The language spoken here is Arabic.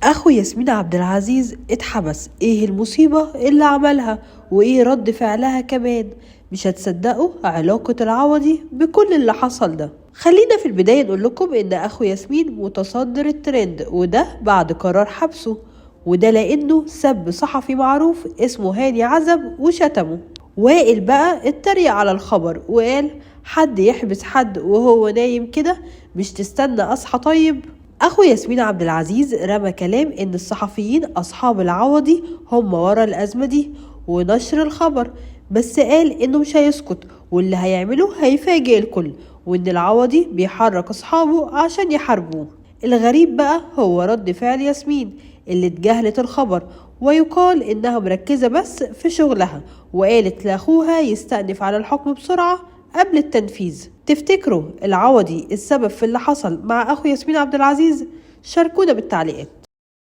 أخو ياسمين عبد العزيز اتحبس، ايه المصيبة اللي عملها وايه رد فعلها كمان؟ مش هتصدقوا علاقة العوضي بكل اللي حصل ده. خلينا في البداية نقول لكم ان أخو ياسمين متصدر الترند، وده بعد قرار حبسه، وده لأنه سب صحفي معروف اسمه هاني عزب وشتمه. وائل بقى اتريق على الخبر وقال حد يحبس حد وهو نايم كده؟ مش تستنى أصحى طيب؟ أخو ياسمين عبد العزيز رمى كلام إن الصحفيين أصحاب العوضي هم ورا الأزمة دي ونشر الخبر، بس قال إنه مش هيسكت واللي هيعمله هيفاجئ الكل، وإن العوضي بيحرك أصحابه عشان يحاربوه. الغريب بقى هو رد فعل ياسمين اللي اتجاهلت الخبر، ويقال إنها مركزة بس في شغلها، وقالت لأخوها يستأنف على الحكم بسرعة قبل التنفيذ. تفتكروا العوضي السبب في اللي حصل مع أخو ياسمين عبد العزيز؟ شاركونا بالتعليقات.